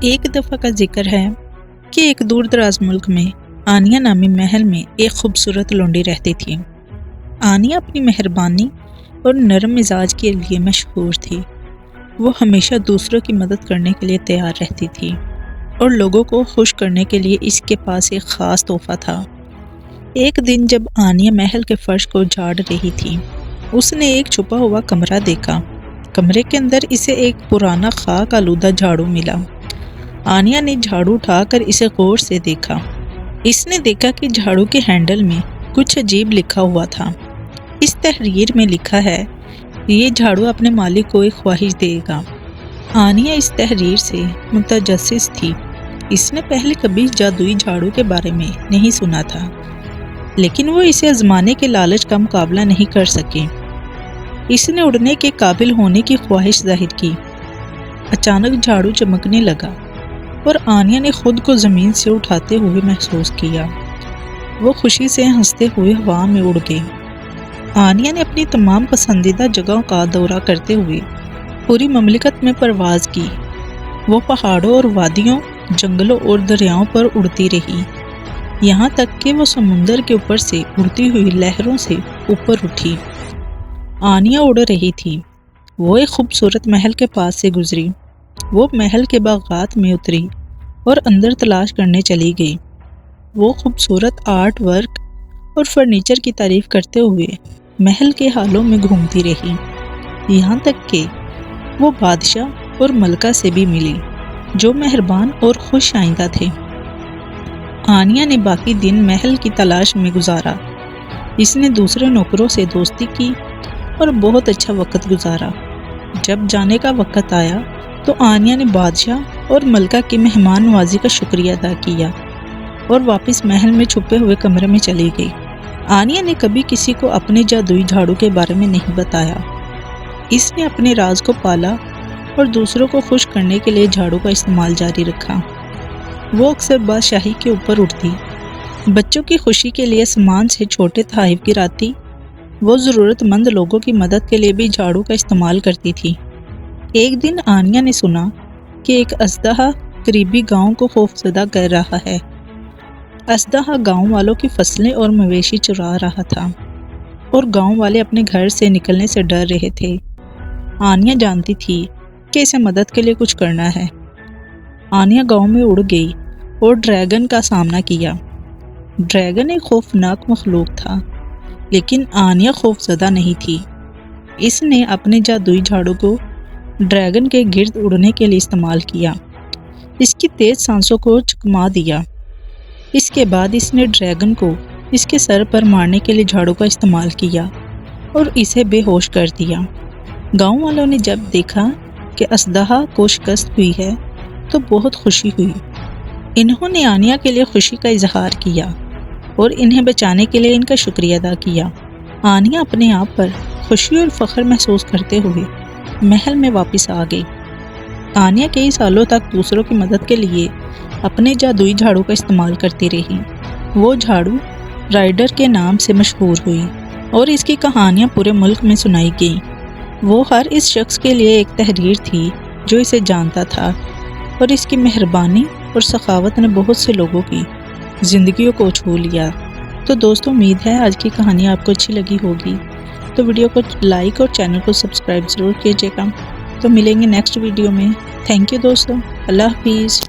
ایک دفعہ کا ذکر ہے کہ ایک دور دراز ملک میں آنیہ نامی محل میں ایک خوبصورت لونڈی رہتی تھی۔ آنیہ اپنی مہربانی اور نرم مزاج کے لیے مشہور تھی۔ وہ ہمیشہ دوسروں کی مدد کرنے کے لیے تیار رہتی تھی اور لوگوں کو خوش کرنے کے لیے اس کے پاس ایک خاص تحفہ تھا۔ ایک دن جب آنیہ محل کے فرش کو جھاڑ رہی تھی، اس نے ایک چھپا ہوا کمرہ دیکھا۔ کمرے کے اندر اسے ایک پرانا خاک آلودہ جھاڑو ملا۔ آنیہ نے جھاڑو اٹھا کر اسے غور سے دیکھا۔ اس نے دیکھا کہ جھاڑو کے ہینڈل میں کچھ عجیب لکھا ہوا تھا۔ اس تحریر میں لکھا ہے، یہ جھاڑو اپنے مالک کو ایک خواہش دے گا۔ آنیہ اس تحریر سے متجسس تھی۔ اس نے پہلے کبھی جادوئی جھاڑو کے بارے میں نہیں سنا تھا، لیکن وہ اسے آزمانے کے لالچ کا مقابلہ نہیں کر سکی۔ اس نے اڑنے کے قابل ہونے کی خواہش ظاہر کی۔ اچانک جھاڑو چمکنے لگا اور آنیہ نے خود کو زمین سے اٹھاتے ہوئے محسوس کیا۔ وہ خوشی سے ہنستے ہوئے ہوا میں اڑ گئی۔ آنیہ نے اپنی تمام پسندیدہ جگہوں کا دورہ کرتے ہوئے پوری مملکت میں پرواز کی۔ وہ پہاڑوں اور وادیوں، جنگلوں اور دریاؤں پر اڑتی رہی، یہاں تک کہ وہ سمندر کے اوپر سے اڑتی ہوئی لہروں سے اوپر اٹھی۔ آنیہ اڑ رہی تھی۔ وہ ایک خوبصورت محل کے پاس سے گزری۔ وہ محل کے باغات میں اتری اور اندر تلاش کرنے چلی گئی۔ وہ خوبصورت آرٹ ورک اور فرنیچر کی تعریف کرتے ہوئے محل کے ہالوں میں گھومتی رہی، یہاں تک کہ وہ بادشاہ اور ملکہ سے بھی ملی، جو مہربان اور خوش آئندہ تھے۔ آنیہ نے باقی دن محل کی تلاش میں گزارا۔ اس نے دوسرے نوکروں سے دوستی کی اور بہت اچھا وقت گزارا۔ جب جانے کا وقت آیا تو آنیہ نے بادشاہ اور ملکہ کی مہمان نوازی کا شکریہ ادا کیا اور واپس محل میں چھپے ہوئے کمرے میں چلی گئی۔ آنیہ نے کبھی کسی کو اپنے جادوئی جھاڑو کے بارے میں نہیں بتایا۔ اس نے اپنے راز کو پالا اور دوسروں کو خوش کرنے کے لیے جھاڑو کا استعمال جاری رکھا۔ وہ اکثر بادشاہی کے اوپر اڑتی، بچوں کی خوشی کے لیے آسمان سے چھوٹے تحائف گراتی۔ وہ ضرورت مند لوگوں کی مدد کے لیے بھی جھاڑو کا استعمال کرتی تھی۔ ایک دن آنیہ نے سنا کہ ایک اژدہا قریبی گاؤں کو خوفزدہ کر رہا ہے۔ اژدہا گاؤں والوں کی فصلیں اور مویشی چرا رہا تھا اور گاؤں والے اپنے گھر سے نکلنے سے ڈر رہے تھے۔ آنیہ جانتی تھی کہ اسے مدد کے لیے کچھ کرنا ہے۔ آنیہ گاؤں میں اڑ گئی اور ڈریگن کا سامنا کیا۔ ڈریگن ایک خوفناک مخلوق تھا، لیکن آنیہ خوفزدہ نہیں تھی۔ اس نے اپنے جادوئی جھاڑو کو ڈریگن کے گرد اڑنے کے لیے استعمال کیا۔ اس کی تیز سانسوں کو چکما دیا۔ اس کے بعد اس نے ڈریگن کو اس کے سر پر مارنے کے لیے جھاڑو کا استعمال کیا اور اسے بے ہوش کر دیا۔ گاؤں والوں نے جب دیکھا کہ اژدہا کو شکست ہوئی ہے تو بہت خوشی ہوئی۔ انہوں نے آنیہ کے لیے خوشی کا اظہار کیا اور انہیں بچانے کے لیے ان کا شکریہ ادا کیا۔ آنیہ اپنے آپ پر خوشی اور فخر محسوس کرتے ہوئے محل میں واپس آ گئی۔ آنیہ کئی سالوں تک دوسروں کی مدد کے لیے اپنے جادوئی جھاڑو کا استعمال کرتی رہی۔ وہ جھاڑو رائڈر کے نام سے مشہور ہوئی اور اس کی کہانیاں پورے ملک میں سنائی گئیں۔ وہ ہر اس شخص کے لیے ایک تحریر تھی جو اسے جانتا تھا، اور اس کی مہربانی اور سخاوت نے بہت سے لوگوں کی زندگیوں کو چھو لیا۔ تو دوستوں، امید ہے آج کی کہانی آپ کو اچھی لگی ہوگی، تو ویڈیو کو لائک اور چینل کو سبسکرائب ضرور کیجیے گا۔ تو ملیں گے نیکسٹ ویڈیو میں۔ تھینک یو دوستوں، اللہ حافظ۔